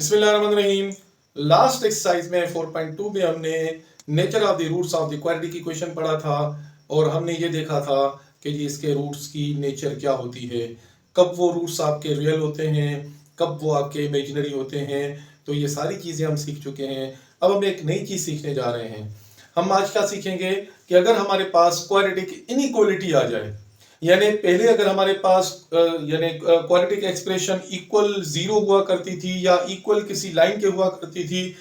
बिस्मिल्लाहिर्रहमानिर्रहीम। Last exercise में 4.2 में हमने nature of the roots of the quadratic equation पढ़ा था और हमने ये देखा था कि जी इसके रूट्स की नेचर क्या होती है, कब वो रूट्स आपके रियल होते हैं, कब वो आपके इमेजिनरी होते हैं। तो ये सारी चीज़ें हम सीख चुके हैं। अब हम एक नई चीज़ सीखने जा रहे हैं। हम आज क्या सीखेंगे कि अगर हमारे पास क्वाड्रेटिक इनइक्वालिटी आ जाए, यानी पहले अगर हमारे पास यानी क्वाड्रेटिक एक्सप्रेशन इक्वल जीरो हुआ करती थी या इक्वल किसी लाइन के हुआ करती थी,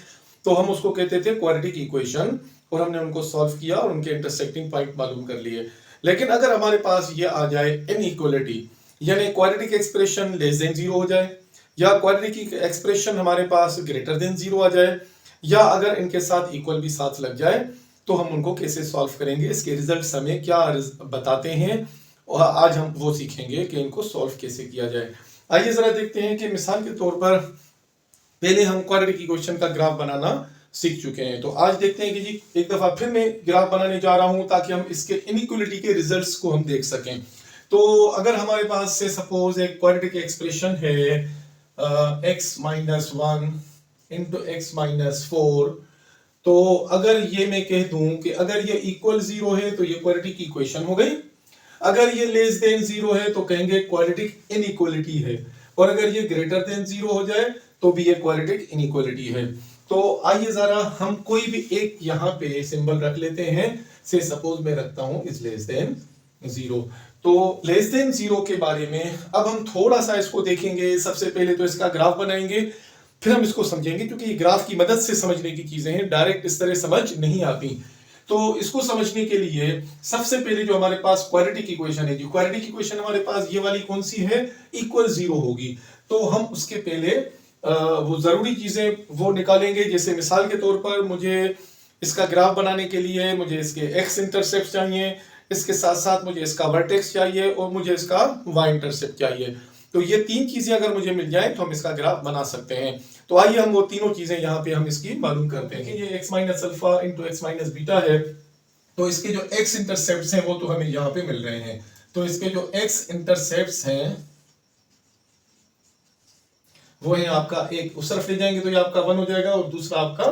तो हम उसको कहते थे क्वाड्रेटिक इक्वेशन और हमने उनको सॉल्व किया और उनके इंटरसेक्टिंग पॉइंट मालूम कर लिए। लेकिन अगर हमारे पास ये आ जाए इनइक्वालिटी, यानी quadratic expression less than zero हो जाए या क्वाड्रेटिक एक्सप्रेशन हमारे पास ग्रेटर देन जीरो आ जाए या अगर इनके साथ इक्वल भी साथ लग जाए, तो हम उनको कैसे सॉल्व करेंगे, इसके रिजल्ट हमें क्या बताते हैं और आज हम वो सीखेंगे कि इनको सॉल्व कैसे किया जाए। आइए जरा देखते हैं कि मिसाल के तौर पर पहले हम क्वाड्रेटिक इक्वेशन का ग्राफ बनाना सीख चुके हैं, तो आज देखते हैं कि जी एक दफा फिर मैं ग्राफ बनाने जा रहा हूं ताकि हम इसके इनइक्वालिटी के रिजल्ट्स को हम देख सकें। तो अगर हमारे पास से सपोज एक क्वाड्रेटिक एक्सप्रेशन है x minus 1 into x minus 4, तो अगर ये मैं कह दूं कि अगर ये इक्वल जीरो है तो ये क्वाड्रेटिक इक्वेशन हो गई, अगर ये लेस देन जीरो है तो कहेंगे क्वाड्रेटिक इनइक्वालिटी है, और अगर ये ग्रेटर देन जीरो हो जाए तो भी ये क्वाड्रेटिक इनइक्वालिटी है। तो आइए जरा हम कोई भी एक यहाँ पे सिंबल रख लेते हैं। से सपोज मैं रखता हूं इज लेस देन जीरो। तो लेस देन जीरो के बारे में अब हम थोड़ा सा इसको देखेंगे। सबसे पहले तो इसका ग्राफ बनाएंगे, फिर हम इसको समझेंगे, क्योंकि ये ग्राफ की मदद से समझने की चीजें हैं, डायरेक्ट इस तरह समझ नहीं आती। तो इसको समझने के लिए सबसे पहले जो हमारे पास क्वाड्रेटिक इक्वेशन है, जो क्वाड्रेटिक इक्वेशन हमारे पास ये वाली कौन सी है, इक्वल जीरो होगी। तो हम उसके पहले वो जरूरी चीजें वो निकालेंगे। जैसे मिसाल के तौर पर मुझे इसका ग्राफ बनाने के लिए मुझे इसके एक्स इंटरसेप्ट चाहिए, इसके साथ साथ मुझे इसका वर्टेक्स चाहिए और मुझे इसका वाई इंटरसेप्ट चाहिए। तो ये तीन चीजें अगर मुझे मिल जाए तो हम इसका ग्राफ बना सकते हैं। तो आइए हम वो तीनों चीजें यहाँ पे हम इसकी मालूम करते हैं कि ये x minus alpha into x minus beta है, तो इसके जो x इंटरसेप्ट्स हैं वो तो हमें यहाँ पे मिल रहे हैं। तो इसके जो x इंटरसेप्ट्स हैं वो है आपका, एक उस तरफ ले जाएंगे तो ये आपका 1 हो जाएगा और दूसरा आपका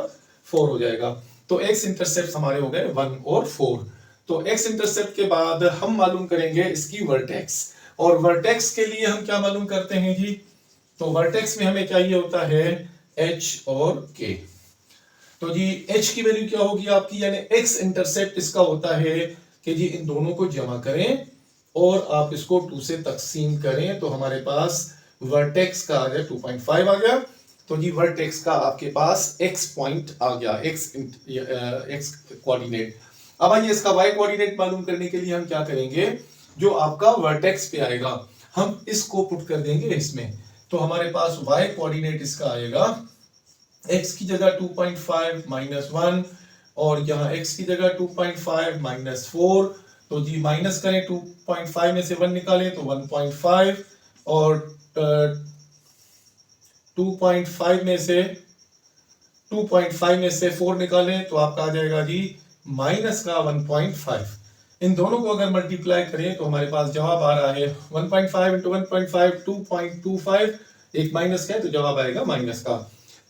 4 हो जाएगा। तो x इंटरसेप्ट हमारे हो गए 1 और 4। तो x इंटरसेप्ट के बाद हम मालूम करेंगे इसकी वर्टेक्स, और वर्टेक्स के लिए हम क्या मालूम करते हैं जी, तो वर्टेक्स में हमें चाहिए होता है h और k। तो जी h की वैल्यू क्या होगी आपकी, यानी x इंटरसेप्ट इसका होता है कि जी इन दोनों को जमा करें और आप इसको 2 से तकसीम करें, तो हमारे पास वर्टेक्स का आ गया 2.5 आ गया। तो जी वर्टेक्स का आपके पास x पॉइंट आ गया, x कोऑर्डिनेट। अब आइए इसका y कोऑर्डिनेट मालूम करने के लिए हम क्या करेंगे, जो आपका वर्टेक्स पे आएगा हम इसको पुट कर देंगे इसमें। तो हमारे पास y कोऑर्डिनेट इसका आएगा x की जगह 2.5 माइनस 1 और यहाँ x की जगह 2.5 माइनस 4। तो जी माइनस करें 2.5 में से 1 निकालें तो 1.5 और 2.5 में से 4 निकालें तो आपका आ जाएगा जी माइनस का 1.5। इन दोनों को अगर मल्टीप्लाई करें तो हमारे पास जवाब आ रहा है 1.5 इंटू 1.5 2.25, एक माइनस का है तो जवाब आएगा माइनस का।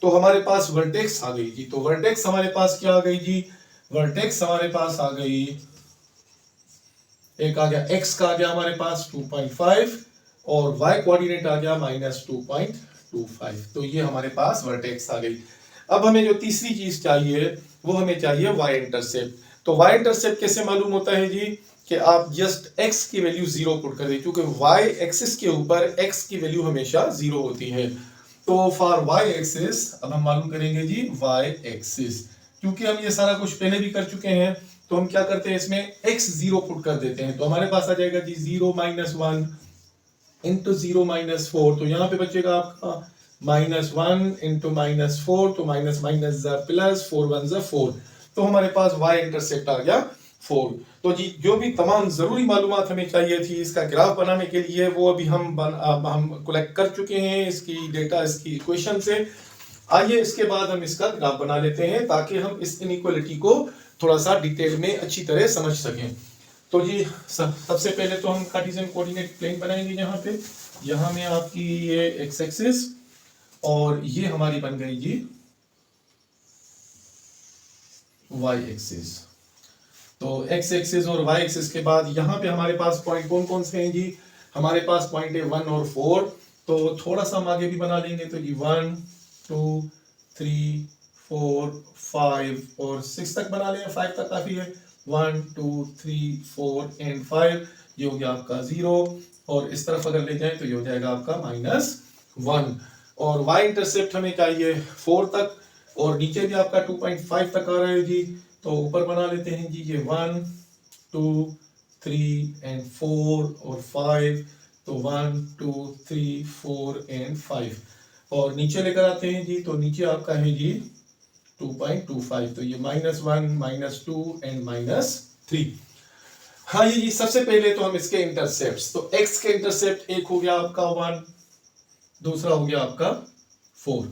तो हमारे पास वर्टेक्स आ गई जी। तो वर्टेक्स हमारे पास क्या आ गई जी, वर्टेक्स हमारे पास आ गई, एक आ गया x का आ गया हमारे पास 2.5 और y कोऑर्डिनेट आ गया माइनस 2.25। तो ये हमारे पास वर्टेक्स आ गई। अब हमें जो तीसरी चीज चाहिए वो हमें चाहिए y इंटरसेप्ट। तो y इंटरसेप्ट कैसे मालूम होता है जी, कि आप जस्ट x की वैल्यू 0 पुट कर दें, क्योंकि y एक्सिस के ऊपर x की वैल्यू हमेशा 0 होती है। तो फॉर y एक्सिस अब हम मालूम करेंगे जी y एक्सिस, क्योंकि हम ये सारा कुछ पहले भी कर चुके हैं तो हम क्या करते हैं इसमें x 0 पुट कर देते हैं। तो हमारे पास आ जाएगा जी 0 माइनस 1 इंटू 0 माइनस 4। तो यहाँ पे बचेगा आपका माइनस 1 इंटू माइनस 4, तो माइनस माइनस प्लस 4 1 4। तो हमारे पास y इंटरसेप्ट आ गया 4। तो जी जो भी तमाम जरूरी मालूमात हमें चाहिए थी इसका ग्राफ बनाने के लिए वो अभी हम कलेक्ट कर चुके हैं, इसकी डेटा इसकी इक्वेशन से। आइए इसके बाद हम इसका ग्राफ बना लेते हैं ताकि हम इस इनइक्वालिटी को थोड़ा सा डिटेल में अच्छी तरह समझ सकें। तो जी सबसे पहले तो हम कार्टेशियन कोऑर्डिनेट प्लेन बनाएंगे। यहाँ पे यहाँ में आपकी ये एक्स एक्सिस और ये हमारी बन गई जी y एक्सिस। तो x एक्सिस और y एक्सिस के बाद यहाँ पे हमारे पास पॉइंट कौन कौन से हैं जी? हमारे पास पॉइंट है 1 और 4। तो थोड़ा सा हम आगे भी बना लेंगे, तो जी 1 2 3 4 5 और 6 तक बना लें, 5 तक काफी है। 1 2 3 4 एंड 5, ये हो गया आपका 0। और इस तरफ अगर ले जाएं तो ये हो जाएगा आपका -1। और y इंटरसेप्ट हमें चाहिए 4 तक, और नीचे भी आपका 2.5 तक आ रहा है जी। तो ऊपर बना लेते हैं जी, ये 1 2 3 एंड 4 और 5। तो 1 2 3 4 एंड 5, और नीचे लेकर आते हैं जी। तो नीचे आपका है जी 2.25। तो ये -1 -2 एंड -3। हाँ ये जी, सबसे पहले तो हम इसके इंटरसेप्ट्स, तो x के इंटरसेप्ट एक हो गया आपका 1, दूसरा हो गया आपका 4,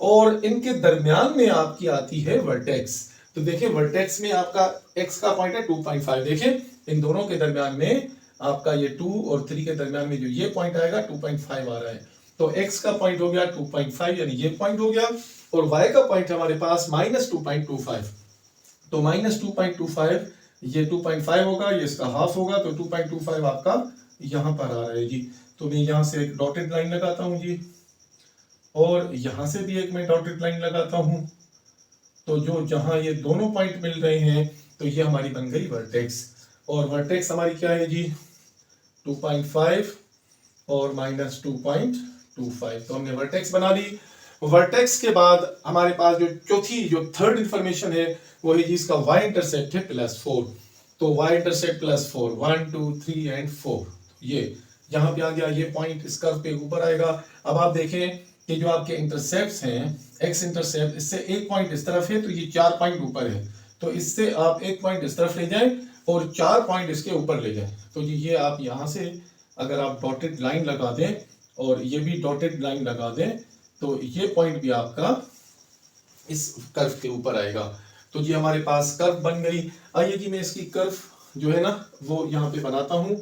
और इनके दरमियान में आपकी आती है वर्टेक्स। तो देखिए वर्टेक्स में आपका x का पॉइंट है 2.5। देखिए इन दोनों के दरमियान में आपका ये 2 और 3 के दरमियान में जो ये पॉइंट आएगा 2.5 आ रहा है। तो x का पॉइंट हो गया 2.5, यानी ये पॉइंट हो गया, और y का पॉइंट हमारे पास -2.25। तो -2.25, ये 2.5 होगा, ये इसका हाफ होगा, तो 2.25 आपका यहां पर आ रहा है जी। तो मैं यहां से एक डॉटेड लाइन लगाता हूं जी, और यहां से भी एक मैं डॉटेड लाइन लगाता हूं। तो जो जहां ये दोनों पॉइंट मिल रहे हैं, तो ये हमारी बन गई वर्टेक्स। और वर्टेक्स हमारी क्या है जी? 2.5 और -2.25। तो हमने वर्टेक्स बना ली। वर्टेक्स के बाद हमारे पास जो थर्ड इंफॉर्मेशन है वो है जी इसका y इंटरसेप्ट है +4। तो y इंटरसेप्ट +4, 1 2 3 एंड 4, ये यहां पे आ गया, ये पॉइंट इस कर्व पे ऊपर आएगा। अब आप देखें कि जो आपके इंटरसेप्ट्स हैं, x इंटरसेप्ट, इससे एक पॉइंट इस तरफ है, तो ये 4 पॉइंट ऊपर है। तो इससे आप एक पॉइंट इस तरफ ले जाएं और 4 पॉइंट इसके ऊपर ले जाएं। तो ये आप यहां से अगर आप डॉटेड लाइन लगा दें और ये भी डॉटेड लाइन लगा दें, तो ये पॉइंट भी आपका इस कर्व के ऊपर आएगा। तो ये हमारे पास कर्व बन गई। आइए जी मैं इसकी कर्व जो है ना वो यहाँ पे बनाता हूँ।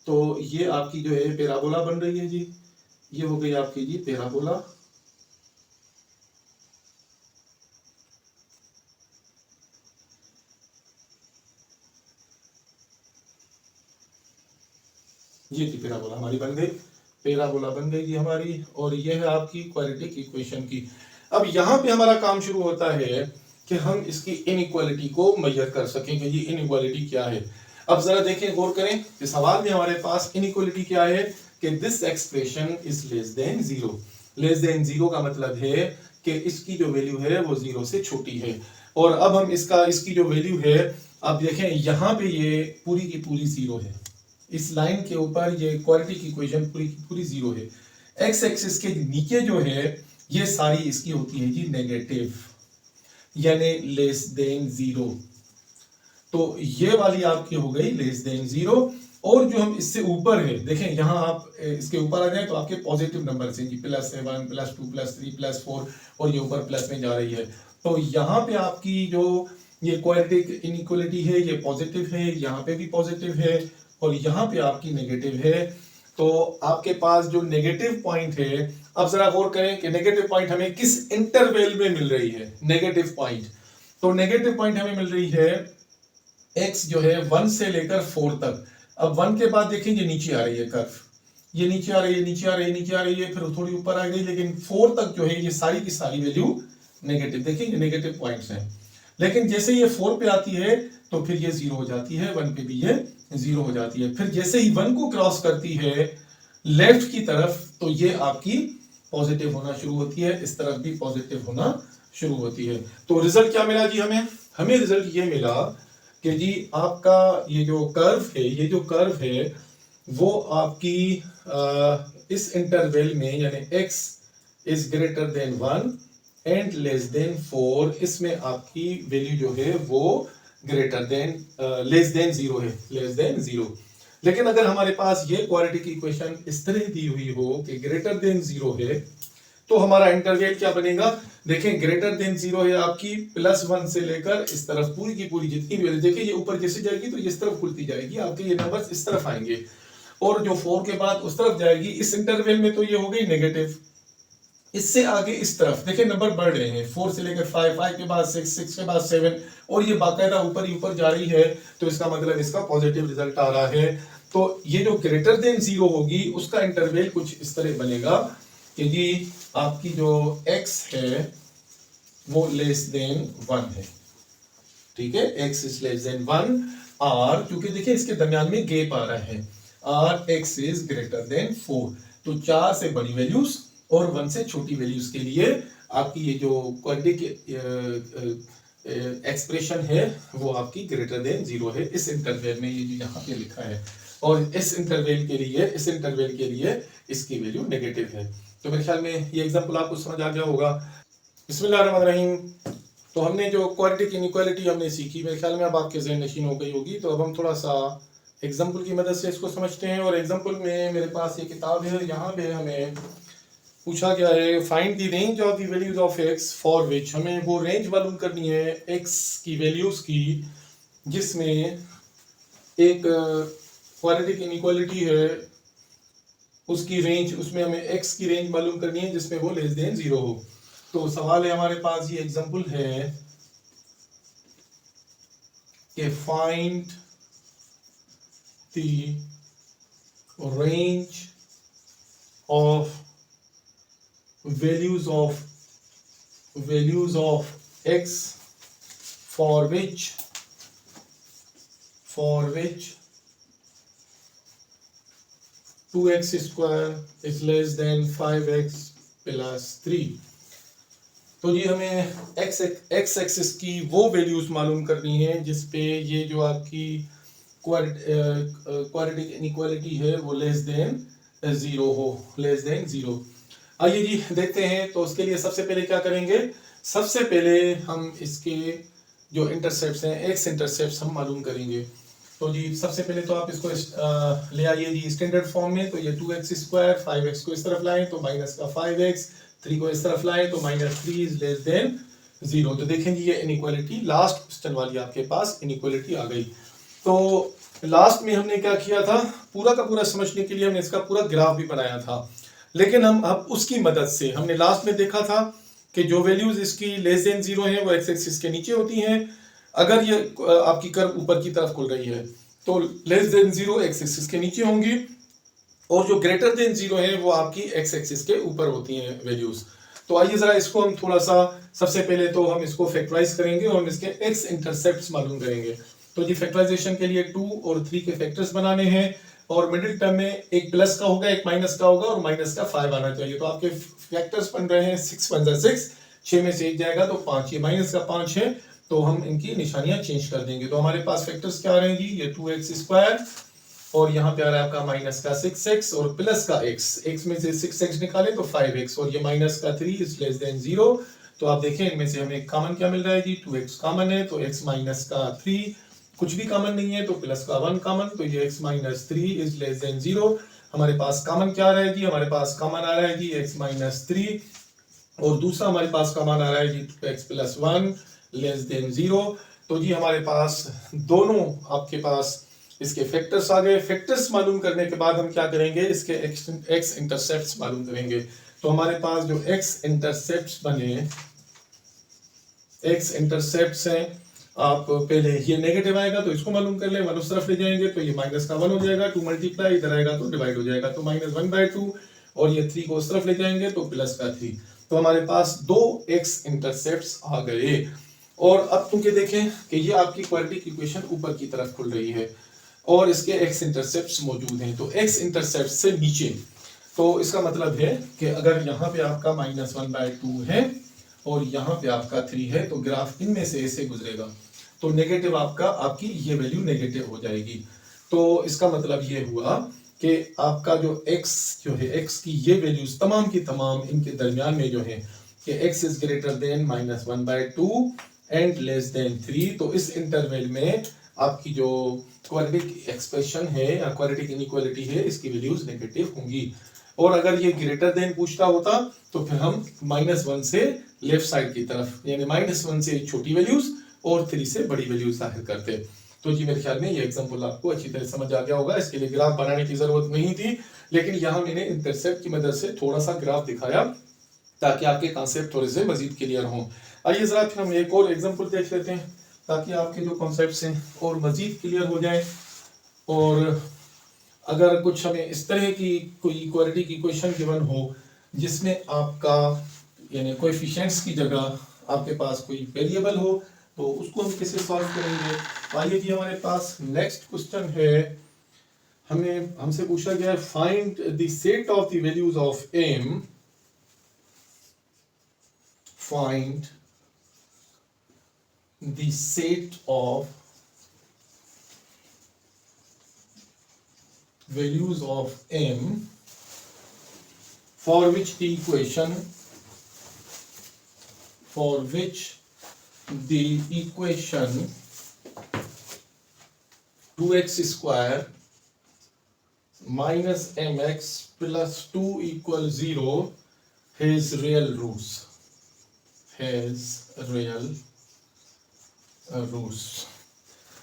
तो ये आपकी जो है पैराबोला बन रही है जी, ये हो गई आपकी जी पैराबोला। ये जी पैराबोला हमारी बन गई, पैराबोला बन गई जी हमारी, और ये है आपकी क्वाड्रेटिक इक्वेशन की। अब यहाँ पे हमारा काम शुरू होता है कि हम इसकी इनइक्वालिटी को मेजर कर सकें कि ये इनइक्वालिटी क्या है। अब जरा देखें, गौर करें कि सवाल में हमारे पास इनइक्वालिटी क्या है कि this expression is less than 0। Less than 0 का मतलब है कि इसकी जो वैल्यू है वो 0 से छोटी है। और अब हम इसकी जो वैल्यू है, अब देखें यहाँ पे ये पूरी की पूरी 0 है। इस लाइन के ऊपर ये क्वाड्रेटिक इक्वेशन पूरी की पूरी 0 है। एक्स एक्सिस के नीचे जो है ये सारी इसकी होती है जी नेगेटिव, यानी लेस देन 0। तो ये वाली आपकी हो गई लेस देन 0। और जो हम इससे ऊपर है, देखें यहां आप इसके ऊपर आ जाए तो आपके पॉजिटिव नंबर से जी +7 +2 +3 +4, और ये ऊपर प्लस में जा रही है। तो यहाँ पे आपकी जो ये क्वाड्रेटिक इनइक्वालिटी है ये पॉजिटिव है, यहाँ पे भी पॉजिटिव है, और यहाँ पे आपकी नेगेटिव है। तो आपके पास जो नेगेटिव पॉइंट है, अब जरा गौर करें कि नेगेटिव पॉइंट हमें किस इंटरवल में मिल रही है। नेगेटिव पॉइंट, तो नेगेटिव पॉइंट हमें मिल रही है x जो है 1 से लेकर 4 तक। अब 1 के बाद देखें ये नीचे आ रही है कर्व, ये नीचे आ रही है, नीचे आ रही है, नीचे आ रही है, फिर थोड़ी ऊपर आ गई, लेकिन 4 तक जो है ये सारी की सारी वैल्यू नेगेटिव। देखिए ये नेगेटिव पॉइंट्स हैं, लेकिन जैसे ये 4 पे आती है तो फिर ये 0 हो जाती है, 1 पे भी ये 0 हो जाती है। फिर जैसे ही 1 को क्रॉस करती है लेफ्ट की तरफ, तो ये आपकी पॉजिटिव होना शुरू होती है, इस तरफ भी पॉजिटिव होना शुरू होती है। तो रिजल्ट क्या मिला जी हमें रिजल्ट ये मिला कि जी आपका ये जो कर्व है, ये जो कर्व है वो आपकी इस इंटरवल में, यानी x is greater then 1 and less than 4, इसमें आपकी वैल्यू जो है वो ग्रेटर देन लेस देन 0 है, लेस देन 0। लेकिन अगर हमारे पास ये क्वाड्रेटिक इक्वेशन इस तरह दी हुई हो कि ग्रेटर देन 0 है, तो हमारा इंटरवल क्या बनेगा? देखें ग्रेटर देन 0 है आपकी +1 से लेकर इस तरफ पूरी की पूरी जितनी भी वैल्यू, देखिए ये ऊपर जैसे जाएगी तो इस तरफ खुलती जाएगी, आपके ये नंबर्स इस तरफ आएंगे, और जो 4 के बाद उस तरफ जाएगी। इस इंटरवल में तो ये हो गई नेगेटिव, इससे आगे इस तरफ देखिए नंबर बढ़ रहे हैं, 4 से लेकर 5, 5 के बाद 6, 6 के बाद 7 और ये बाकायदा ऊपर ही ऊपर जा रही है, तो इसका मतलब इसका पॉजिटिव रिजल्ट आ रहा है। तो ये जो ग्रेटर देन 0 होगी उसका इंटरवल कुछ इस तरह बनेगा कि जी आपकी जो x है वो लेस देन 1 है, ठीक है, x इज लेस देन 1 और क्योंकि देखिए इसके दरमियान में गैप आ रहा है और x इज ग्रेटर देन 4, तो 4 से बड़ी वैल्यूज और 1 से छोटी वैल्यूज के लिए आपकी ये जो क्वाड्रेटिक एक्सप्रेशन है वो आपकी ग्रेटर देन 0 है इस इंटरवल में, ये जो यहाँ पे लिखा है, और इस इंटरवल के लिए इसकी वैल्यू नेगेटिव है। तो मेरे ख्याल में ये एग्जांपल आपको समझ आ गया होगा। बिस्मिल्लाहिर्रहमानिर्रहीम। तो हमने जो क्वाड्रेटिक इनइक्वालिटी हमने सीखी, मेरे ख्याल में अब आपके ज़हन नशीन हो गई होगी। तो अब हम थोड़ा सा एग्जाम्पल की मदद से इसको समझते हैं। और एग्जाम्पल में मेरे पास ये किताब है, यहाँ पे हमें पूछा गया है find the range of the values of x for which, हमें वो रेंज मालूम करनी है एक्स की वैल्यूज की जिसमें एक क्वाड्रेटिक इनइक्वालिटी है उसकी रेंज, उसमें हमें एक्स की रेंज मालूम करनी है जिसमें वो लेस देन 0 हो। तो सवाल है हमारे पास, ये एग्जांपल है कि find the range of values of x for which 2x square is less than 5x plus 3। तो जी हमें x एक्सिस की वो वैल्यूज मालूम करनी है जिसपे ये जो आपकी क्वाड्रेटिक इनइक्वालिटी है वो लेस देन 0 हो, लेस देन 0। आइए जी देखते हैं। तो उसके लिए सबसे पहले क्या करेंगे, सबसे पहले हम इसके जो इंटरसेप्ट्स हैं एक्स इंटरसेप्ट्स हम मालूम करेंगे। तो जी सबसे पहले तो आप इसको ले आइए जी स्टैंडर्ड फॉर्म में। तो ये 2x स्क्वायर, 5x को इस तरफ लाएं तो माइनस का 5x, 3 को इस तरफ लाएं तो -3 इज लेस देन 0। तो देखें जी ये इनइक्वालिटी लास्ट क्वेश्चन वाली आपके पास इनइक्वालिटी आ गई। तो लास्ट में हमने क्या किया था, पूरा का पूरा समझने के लिए हमने इसका पूरा ग्राफ भी बनाया था, लेकिन हम अब उसकी मदद से हमने लास्ट में देखा था कि जो वैल्यूज इसकी लेस देन 0 है वो एक्स एक्सिस के नीचे होती हैं। अगर ये आपकी कर्व ऊपर की तरफ खुल रही है तो लेस देन 0 एक्स एक्सिस के नीचे होंगी और जो ग्रेटर देन 0 है वो आपकी एक्स एक्सिस के ऊपर होती हैं वैल्यूज। तो आइए जरा इसको हम थोड़ा सा, सबसे पहले तो हम इसको फैक्टराइज करेंगे और हम इसके एक्स इंटरसेप्ट्स मालूम करेंगे। तो जी फैक्टराइजेशन के लिए 2 और 3 के फैक्टर्स बनाने हैं और मिडिल टर्म में एक प्लस का होगा, एक माइनस का होगा और माइनस का 5 आना चाहिए। तो आपके फैक्टर्स बन रहे हैं 6 1 जा 6, 6 में से 1 जाएगा तो 5, ये माइनस का 5 है तो हम इनकी निशानियां चेंज कर देंगे। तो हमारे पास फैक्टर्स क्या आ रहे हैं जी, ये 2x स्क्वायर और यहाँ पे आ रहा है आपका माइनस का 6x और प्लस का x, x में से 6x निकाले तो 5x और ये माइनस का 3 इज लेस देन 0। तो आप देखें इनमें से हमें कॉमन क्या मिल रहा है जी, 2x कॉमन है तो x माइनस का 3, कुछ भी कॉमन नहीं है तो प्लस का 1 कॉमन, तो ये x minus 3 is less than 0। हमारे पास कॉमन क्या आ रहा है जी, हमारे पास कॉमन आ रहा है जी x माइनस 3 और दूसरा हमारे पास कॉमन आ रहा है जी 2x प्लस 1 लेस देन 0। तो जी हमारे पास दोनों आपके पास इसके फैक्टर्स आ गए। फैक्टर्स मालूम करने के बाद हम क्या करेंगे, इसके एक्स इंटरसेप्ट्स मालूम करेंगे। तो हमारे पास जो एक्स इंटरसेप्ट्स बने, एक्स इंटरसेप्ट्स हैं, आप पहले ये नेगेटिव आएगा तो इसको मालूम कर ले, 1 उस तरफ ले जाएंगे तो ये माइनस का 1 हो जाएगा, 2 मल्टीप्लाई इधर आएगा तो डिवाइड हो जाएगा तो -1/2 और ये 3 को उस तरफ ले जाएंगे तो प्लस का 3। तो हमारे पास 2 एक्स इंटरसेप्ट्स आ गए। और अब तुम देखें कि ये आपकी क्वाड्रेटिक इक्वेशन ऊपर की तरफ खुल रही है और इसके एक्स इंटरसेप्ट्स मौजूद हैं। तो एक्स इंटरसेप्ट से नीचे, तो इसका मतलब है कि अगर यहाँ पे आपका -1/2 है और यहाँ पे आपका 3 है तो ग्राफ इनमें से ऐसे गुजरेगा तो नेगेटिव आपकी ये वैल्यू नेगेटिव हो जाएगी। तो इसका मतलब ये हुआ कि आपका जो x जो है, x की ये वैल्यूज तमाम की तमाम इनके दरमियान में जो है कि x is greater then -1/2 and less than 3। तो इस इंटरवल में आपकी जो क्वाड्रेटिक एक्सप्रेशन है या क्वाड्रेटिक इनइक्वालिटी है इसकी वैल्यूज नेगेटिव होंगी। और अगर ये ग्रेटर देन पूछता होता तो फिर हम -1 से लेफ्ट साइड की तरफ, यानी -1 से छोटी वैल्यूज और 3 से बड़ी वैल्यूज जाहिर करते। तो जी मेरे ख्याल में ये एग्जांपल आपको अच्छी तरह समझ आ गया होगा। इसके लिए ग्राफ बनाने की जरूरत नहीं थी, लेकिन यहाँ मैंने इंटरसेप्ट की मदद से थोड़ा सा ग्राफ दिखाया ताकि आपके कॉन्सेप्ट थोड़े से मजीद क्लियर हों। आइए ज़रा फिर हम एक और एग्जांपल देख लेते हैं ताकि आपके जो कॉन्सेप्ट्स हैं और मजीद क्लियर हो जाए। और अगर कुछ हमें इस तरह की कोई इक्वालिटी की क्वेश्चन गिवन हो जिसमें आपका यानी कोएफिशिएंट्स की जगह आपके पास कोई वेरिएबल हो तो उसको हम कैसे सॉल्व करेंगे। आइए जी हमारे पास नेक्स्ट क्वेश्चन है, हमसे पूछा गया है find the set of the values of m, find the set of values of m for which the equation 2x square minus mx plus 2 equals 0 has real roots,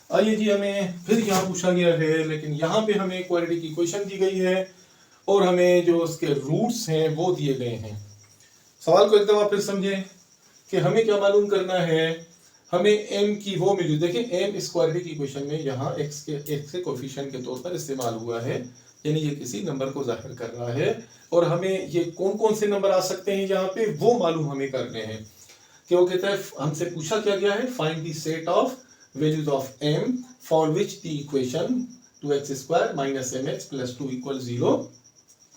आइए जी हमें फिर यहाँ पूछा गया है, लेकिन यहाँ पे हमें क्वाड्रेटिक इक्वेशन दी गई है और हमें जो उसके रूट्स हैं वो दिए गए हैं। सवाल को एक दफा फिर समझें कि हमें क्या मालूम करना है। हमें m की वो वैल्यू देखें, m इस क्वाड्रेटिक इक्वेशन में यहाँ x के कोएफिशिएंट के तौर पर इस्तेमाल हुआ है, यानी ये किसी नंबर को जाहिर कर रहा है और हमें ये कौन कौन से नंबर आ सकते हैं यहाँ पे वो मालूम हमें करने हैं। क्या वो कहता है, हमसे पूछा क्या गया है, find the set of values of m for which the equation 2x square minus mx plus 2 equals 0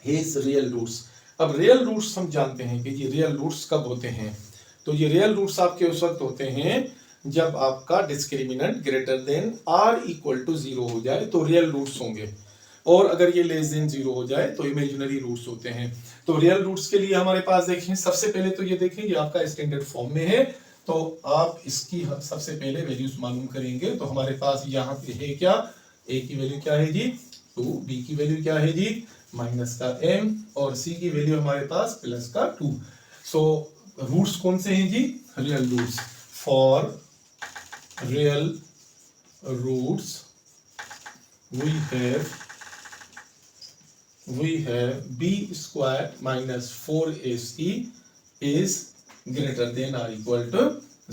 has real roots। अब real roots हम जानते हैं कि ये real roots कब होते हैं, तो ये real roots आपके उस वक्त होते हैं जब आपका discriminant greater than r equal to 0 हो जाए तो real roots होंगे, और अगर ये लेस देन 0 हो जाए तो इमेजिनरी रूट्स होते हैं। तो रियल रूट्स के लिए हमारे पास देखें, सबसे पहले तो ये देखें ये आपका स्टैंडर्ड फॉर्म में है, तो आप इसकी सबसे पहले वैल्यूज मालूम करेंगे। तो हमारे पास यहाँ पे है क्या, a की वैल्यू क्या है जी 2, b की वैल्यू क्या है जी माइनस का m, और c की वैल्यू हमारे पास प्लस का 2। सो रूट्स कौन से हैं जी, real roots. For real roots we have b square minus 4ac is greater than or equal to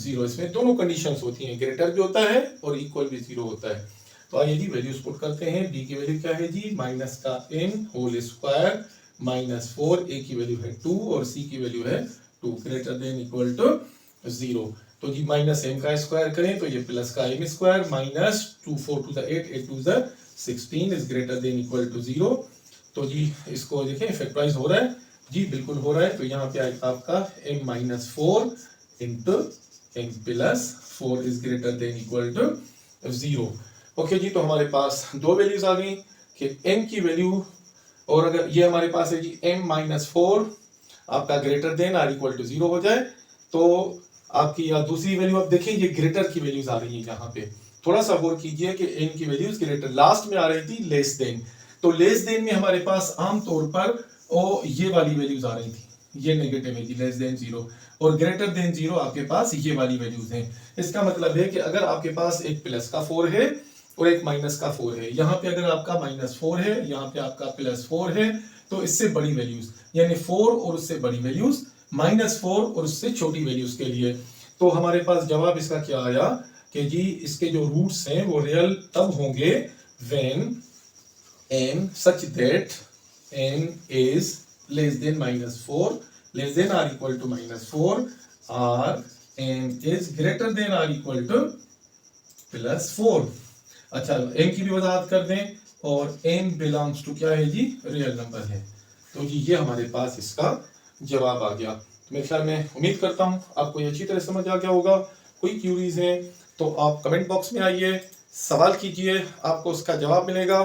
0। इसमें दोनों कंडीशंस होती हैं, ग्रेटर भी होता है और इक्वल भी 0 होता है। तो आइए जी वैल्यूज पुट करते हैं। b की वैल्यू क्या है जी माइनस का m whole square minus 4, a की वैल्यू है 2 और c की वैल्यू है 2, ग्रेटर देन इक्वल टू 0। तो जी माइनस m का स्क्वायर करें तो ये प्लस का m square minus 2 4 to the 8 8 to the 16 is greater than equal to 0। तो जी इसको देखें फैक्टराइज हो रहा है जी, बिल्कुल हो रहा है। तो यहाँ पे आएगा आपका m minus 4 into m plus 4 is greater than equal to 0। Okay जी, तो हमारे पास दो वैल्यूज आ गई कि m की वैल्यू, और अगर ये हमारे पास है जी m माइनस 4 आपका greater than or equal to 0 हो जाए तो आपकी या दूसरी वैल्यू आप देखें ये ग्रेटर की वैल्यूज आ रही है। यहाँ पे थोड़ा सा गौर कीजिए कि m की वैल्यूज ग्रेटर, लास्ट में आ रही थी लेस देन, तो लेस देन में हमारे पास आमतौर पर ये वाली वैल्यूज आ रही थी, ये नेगेटिव है जी लेस देन 0, और ग्रेटर देन 0 आपके पास ये वाली वैल्यूज हैं। इसका मतलब है कि अगर आपके पास एक प्लस का 4 है और एक माइनस का 4 है, यहाँ पे अगर आपका माइनस 4 है, यहाँ पे आपका प्लस 4 है, तो इससे बड़ी वैल्यूज यानी 4 और उससे बड़ी वैल्यूज, माइनस 4 और उससे छोटी वैल्यूज के लिए, तो हमारे पास जवाब इसका क्या आया कि जी इसके जो रूट्स हैं वो रियल तब होंगे when m such that n is less than minus 4, less than or equal to minus 4, or m is greater than or equal to plus 4। अच्छा m की भी वजाहत कर दें, और m belongs to क्या है जी रियल नंबर है। तो जी ये हमारे पास इसका जवाब आ गया। तो मेरे ख्याल में उम्मीद करता हूँ आपको ये अच्छी तरह समझ आ गया होगा। कोई क्यूरीज हैं तो आप कमेंट बॉक्स में आइए, सवाल कीजिए, आपको उसका जवाब मिलेगा।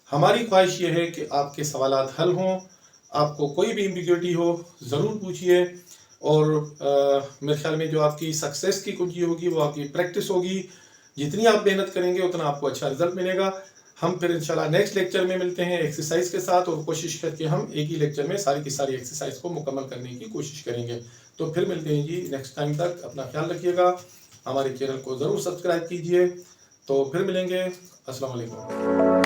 हमारी ख्वाहिश ये है कि आपके सवालात हल हों, आपको कोई भी एम्बिग्युइटी हो ज़रूर पूछिए, और मेरे ख्याल में जो आपकी सक्सेस की कुंजी होगी वो आपकी प्रैक्टिस होगी। जितनी आप मेहनत करेंगे उतना आपको अच्छा रिजल्ट मिलेगा। हम फिर इंशाल्लाह नेक्स्ट लेक्चर में मिलते हैं एक्सरसाइज के साथ, और कोशिश करके हम एक ही लेक्चर में सारी की सारी एक्सरसाइज को मुकम्मल करने की कोशिश करेंगे। तो फिर मिलते हैं जी नेक्स्ट टाइम तक, अपना ख्याल रखिएगा, हमारे चैनल को ज़रूर सब्सक्राइब कीजिए। तो फिर मिलेंगे, अस्सलाम वालेकुम।